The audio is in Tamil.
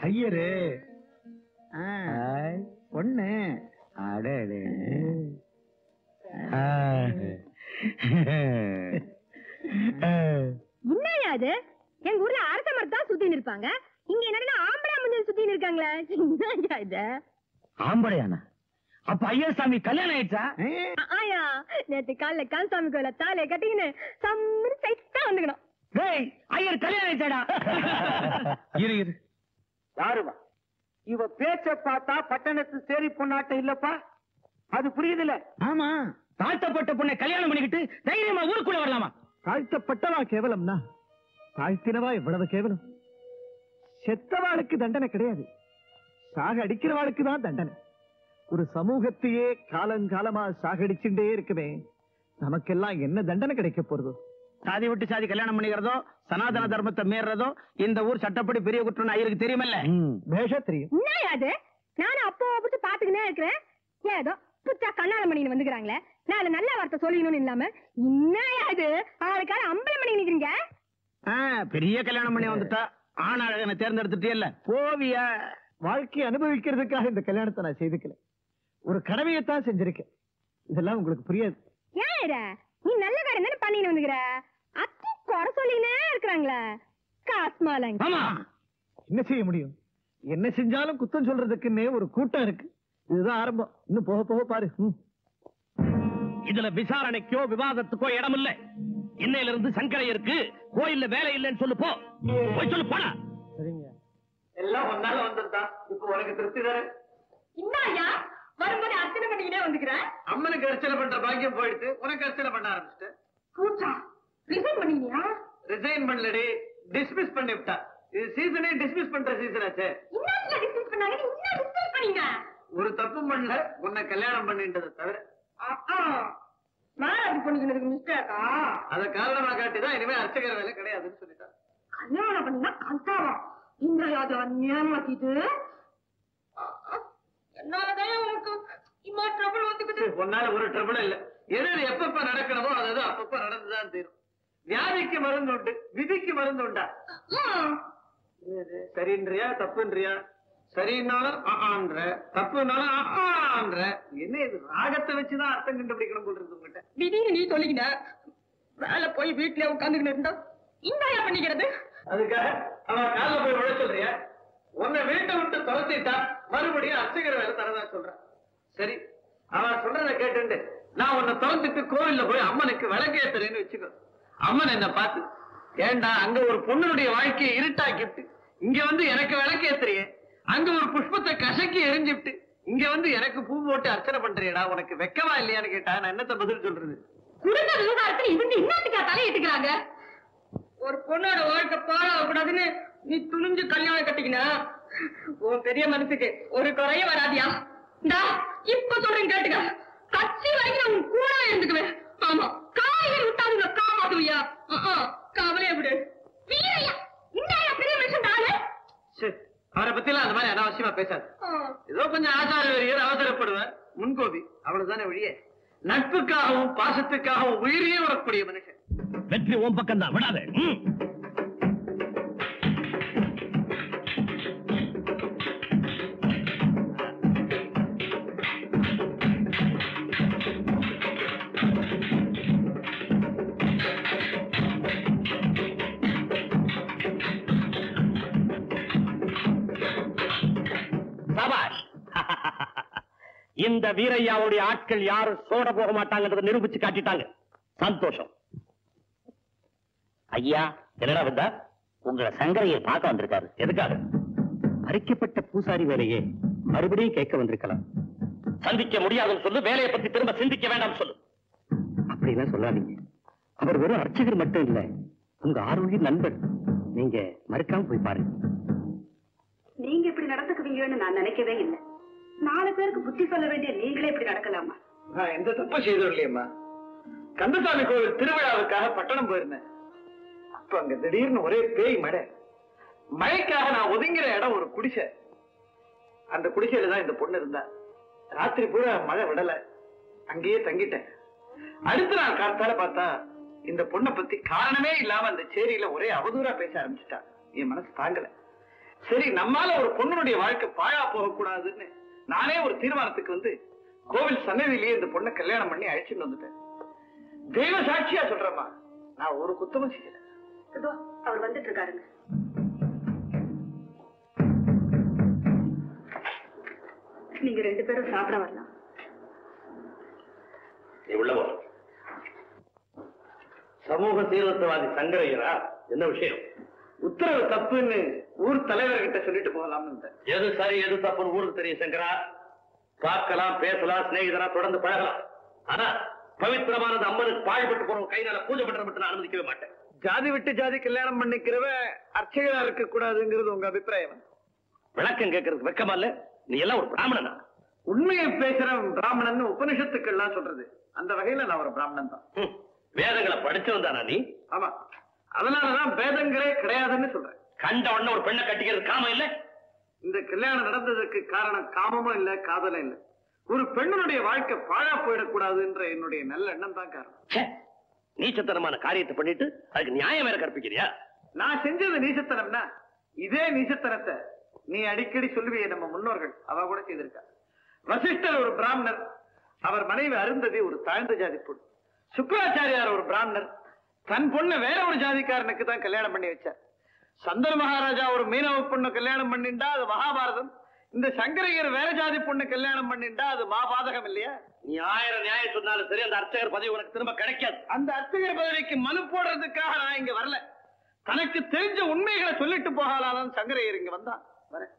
ஐயரு பொண்ணு என்னையா அது? எங்க ஊர்ல அரச மரத்தான் சுத்தின்னு இருப்பாங்க, இங்க என்னன்னா ஆம்பளை முஞ்சல் சுத்தின்னு இருக்காங்களே. என்னையா இது? ஆம்பளையானா? அப்ப ஐயசாமி கல்யாணம் ஆயிடுச்சா? ஆயா, நேத்து காலைல கால்சாமி கோயில தாலைய கட்டிக்கின்னு சம்மர் சைட்டா வந்துக்கணும். ஐயர் கல்யாணம் ஆயிடுச்சாடா? இரு இரு, யாருமா இவ பேச்ச பார்த்தா பட்டணத்து சேரி பொண்ணாட்ட இல்லப்பா, அது புரியுதுல? ஆமா, தாழ்த்தப்பட்ட பொண்ணை கல்யாணம் பண்ணிக்கிட்டு தைரியமா ஊருக்குள்ள வரலாமா? தாழ்த்தப்பட்டவா கேவலம்னா தாழ்த்தினவா எவ்வளவு கேவலம். செத்தவாளுக்கு தண்டனை கிடையாது, சாக அடிக்கிறவாளுக்கு தான் தண்டனை. ஒரு சமூகத்தையே காலங்காலமா சாகடிச்சுட்டே இருக்குமே, நமக்கெல்லாம் என்ன தண்டனை கிடைக்க போறதோ? சாதி விட்டு சாதி கல்யாணம் பண்ணிக்கிறதோ, சனாதன தர்மத்தை மீறதோ இந்த ஊர் சட்டப்படி பெரிய குற்றம் ஐயருக்கு தெரியுமல்ல? பேஷா தெரியும். என்னையாது? நானும் அப்போ அப்படி பாத்துக்கினே இருக்கிறேன், ஏதோ புத்தா கண்ணாலம் பண்ணின்னு வந்துக்கிறாங்களே, நான் நல்ல வார்த்தை சொல்லிக்கணும்னு இல்லாம என்னையாது ஆளுக்கால அம்பலம் பண்ணி நிக்கிறீங்க? பெரிய கல்யாணம் பண்ணி வந்துட்டா ஆணழகனை தேர்ந்தெடுத்துட்டே போவிய. வாழ்க்கையை அனுபவிக்கிறதுக்காக இந்த கல்யாணத்தை நான் செய்துக்கல, ஒரு கடமையத்தான் செஞ்சிருக்கேன். இதெல்லாம் உங்களுக்கு புரியாது. ஏன் நீ நல்ல காரியம் தானே பண்ணின்னு வந்துக்கிற, அத்தி குறை சொல்லினே இருக்கிறாங்களே காஸ்மாலங்க. என்ன செய்ய முடியும்? என்ன செஞ்சாலும் குத்தம் சொல்றதுக்குன்னே ஒரு கூட்டம் இருக்கு. இதுதான் ஆரம்பம், இன்னும் போக போக பாரு. இதுல விசாரணைக்கோ விவாதத்துக்கோ இடம் இல்ல. இன்னையில இருந்து சங்கரையருக்கு கோயில்ல வேலை இல்லைன்னு சொல்லு, போய் சொல்லு போடா. சரிங்க, எல்லாம் ஒன்னால வந்துருந்தா இப்ப உனக்கு திருப்தி தானே? இன்னாயா வரும்போது அர்ச்சனை பண்ணிக்கிட்டே வந்துக்கிறேன். அம்மனுக்கு அர்ச்சனை பண்ற பாக்கியம் போயிடுத்து, உனக்கு அர்ச்சனை பண்ண ஆரம்பிச்சுட்டு. ரிசைன் பண்ணியா? ரிசைன் பண்ணலடி, டிஸ்மிஸ் பண்ணி விட்டா. இது சீசனே டிஸ்மிஸ் பண்ற சீசன் ஆச்சே. ஒரு தப்பு பண்ணல, உன்னை கல்யாணம் பண்ணிட்டதை தவிர. அத காரணமா காட்டிதான் இனிமே அர்ச்சகர் வேலை கிடையாதுன்னு சொல்லிட்டான். கல்யாணம் பண்ணினா கல்தாவா இந்த ஏமாத்திட்டு என்னாலதான் உனக்கு இம்மா ட்ரபிள் வந்துக்குது. உன்னால ஒரு ட்ரபிள் இல்ல, எது எப்பப்ப நடக்கணுமோ அது அப்பப்ப நடந்துதான் தீரும். வியாதிக்கு மருந்து உண்டு, விதிக்கு மருந்து உண்டா? சரின்றியா தப்புன்றியா? சரின்னாலும் ஆன்ற, தப்புனாலும் ஆன்ற. என்ன இது ராகத்தை வச்சுதான் அர்த்தம் கண்டுபிடிக்கணும் போல் இருக்கு உங்ககிட்ட. திடீர்னு நீ சொல்லிக்கிட்ட வேலை போய் வீட்டுல உட்காந்துக்கிட்டு இருந்தா இந்த பண்ணிக்கிறது. அதுக்காக அவன் கால போய் விழ சொல்றியா? உன்னை வீட்டை விட்டு துரத்திட்டா மறுபடியும் அர்ச்சகர் வேலை தரதா சொல்றான். சரி, அவன் சொல்றதை கேட்டு நான் உன்னை துரத்திட்டு கோவில்ல போய் அம்மனுக்கு விளக்கேத்துறேன்னு வச்சுக்கோ. அம்மன் என்ன பார்த்து, ஏண்டா அங்க ஒரு பொண்ணுடைய வாழ்க்கையை இருட்டாக்கிட்டு இங்க வந்து எனக்கு விளக்கேத்துறியே, அங்க ஒரு புஷ்பத்தை கசக்கி எரிஞ்சுட்டு இங்க வந்து எனக்கு பூ போட்டு அர்ச்சனை பண்றியடா, உனக்கு வெக்கமா இல்லையான்னு கேட்டா நான் என்னத்த பதில் சொல்றது? குடும்ப விவகாரத்துல இவங்க இன்னத்துக்கா தலையிட்டுக்கிறாங்க? ஒரு பொண்ணோட வாழ்க்கை பாழாகக்கூடாதுன்னு நீ துணிஞ்சு கல்யாணம் கட்டிக்கினா உன் பெரிய மனசுக்கு ஒரு குறைய வராதியா? இப்ப சொல்றேன் கேட்டுக்க, கட்சி வரைக்கும் உன் கூட இருந்துக்குவேன். ஆமா, காய்கறி விட்டாங்க காப்பாத்துவியா? கவலைய விடு. வீரையா இந்த பெரிய மனுஷன் தானே. அவரை பத்தி எல்லாம் அந்த மாதிரி அனாவசியமா பேசாது. ஏதோ கொஞ்சம் ஆச்சார வெறியர், அவசரப்படுவேன், முன்கோபி, அவ்வளவுதானே வழியே. நட்புக்காகவும் பாசத்துக்காகவும் உயிரியே வரக்கூடிய மனுஷன். வெற்றி ஓம் பக்கம் தான், விடாது. இந்த வீரையாவுடைய ஆட்கள் யாரும் சோட போக மாட்டாங்கன்றதை நிரூபிச்சு காட்டிட்டாங்க. சந்தோஷம். ஐயா, என்னடா வந்தா? உங்களை சங்கரையை பார்க்க வந்திருக்காரு. எதுக்காக? அரிக்கப்பட்ட பூசாரி வேலையே மறுபடியும் கேட்க வந்திருக்கலாம். சந்திக்க முடியாதுன்னு சொல்லு, வேலையை பத்தி திரும்ப சிந்திக்க வேண்டாம் சொல்லு. அப்படிலாம் சொல்லாதீங்க. அவர் வெறும் அர்ச்சகர் மட்டும் இல்ல, உங்க ஆரோக்கிய நண்பர். நீங்க மறுக்காம போய் பாருங்க. நீங்க இப்படி நடந்துக்குவீங்கன்னு நான் நினைக்கவே இல்லை. 4 பேருக்கு புத்தி சொல்ல வேண்டிய நீங்களே இப்படி நடக்கலாமா? நான் எந்த தப்பு செய்தோம் இல்லையம்மா. கந்தசாமி கோவில் திருவிழாவுக்காக பட்டணம் போயிருந்தேன். அப்ப அங்க திடீர்னு ஒரே பேய் மழை. மழைக்காக நான் ஒதுங்கிற இடம் ஒரு குடிசை. அந்த குடிசையில தான் இந்த பொண்ணு இருந்தா. ராத்திரி பூரா மழை விடல, அங்கேயே தங்கிட்டேன். அடுத்த நாள் காத்தால பார்த்தா இந்த பொண்ணை பத்தி காரணமே இல்லாம அந்த சேரியில ஒரே அவதூறா பேச ஆரம்பிச்சுட்டா. என் மனசு தாங்கல. சரி, நம்மால ஒரு பொண்ணுடைய வாழ்க்கை பாழா போக கூடாதுன்னு நானே ஒரு தீர்மானத்துக்கு வந்து கோவில் சன்னதியிலேயே இந்த பொண்ணை கல்யாணம் பண்ணி அழைச்சிட்டு வந்துட்டேன். தெய்வ சாட்சியா சொல்றேம்மா, நான் ஒரு குத்தமும் செய்யல. அவர் வந்துட்டு இருக்காருங்க. நீங்க 2 பேரும் சாப்பிட வரலாம். நீ உள்ளவோ. சமூக சீர்திருத்தவாதி சங்கரையரா? என்ன விஷயம்? உத்தரவு தப்புன்னு ஊர் தலைவர்கிட்ட சொல்லிட்டு போகலாம்னு. எது சரி எது தப்புன்னு ஊருக்கு தெரியும் சங்கரா. பார்க்கலாம், பேசலாம், சிநேகிதரா தொடர்ந்து பழகலாம். ஆனா பவித்திரமானது அம்மனுக்கு பாழ்பட்டு போற கைனால பூஜை பண்ற மட்டும் நான் அனுமதிக்கவே மாட்டேன். ஜாதி விட்டு ஜாதி கல்யாணம் பண்ணிக்கிறவ அர்ச்சகரா இருக்க கூடாதுங்கிறது உங்க அபிப்பிராயம்? விளக்கம் கேட்கறதுக்கு வெக்கமா இல்ல? நீ எல்லாம் ஒரு பிராமணனா? உண்மையை பேசுற பிராமணன் உபனிஷத்துக்கள் எல்லாம் சொல்றது. அந்த வகையில நான் ஒரு பிராமணன் தான். வேதங்களை படிச்சவன் தானா நீ? ஆமா, அதனாலதான் வேதங்களே கிடையாதுன்னு சொல்றேன். கண்ட உடனே ஒரு பெண்ணை கட்டிக்கிறது காமம் இல்ல? இந்த கல்யாணம் நடந்ததுக்கு காரணம் காமமும் இல்ல, காதலும் இல்ல. ஒரு பெண்ணுடைய வாழ்க்கை பாழா போயிடக்கூடாதுன்ற என்னுடைய நல்ல எண்ணம் தான் காரணம். நீச்சத்தனமான காரியத்தை பண்ணிட்டு அதுக்கு நியாயம் வேற கற்பிக்கிறியா? நான் செஞ்சது நீசத்தனம்னா இதே நீசத்தனத்தை நீ அடிக்கடி சொல்லுவியே நம்ம முன்னோர்கள், அவ கூட செய்திருக்கா. வசிஷ்டர் ஒரு பிராமணர், அவர் மனைவி அருந்ததி ஒரு தாழ்ந்த ஜாதி பொண்ணு. சுக்கராச்சாரியார் ஒரு பிராமணர், தன் பொண்ணை வேற ஒரு ஜாதிக்காரனுக்கு தான் கல்யாணம் பண்ணி வச்சார். சந்தன மகாராஜா ஒரு மீனவ பொண்ணு கல்யாணம் பண்ணிண்டா அது மகாபாரதம். இந்த சங்கரையர் வேற ஜாதி பொண்ணு கல்யாணம் பண்ணிண்டா அது மாபாதகம் இல்லையா? நீ 1000 நியாயம் சொன்னாலும் சரி, அந்த அர்ச்சகர் பதவி உனக்கு திரும்ப கிடைக்காது. அந்த அர்ச்சகர் பதவிக்கு மனு போடுறதுக்காக நான் இங்க வரல. தனக்கு தெரிஞ்ச உண்மைகளை சொல்லிட்டு போகலாம். சங்கரையர் இங்க வந்தா வரேன்.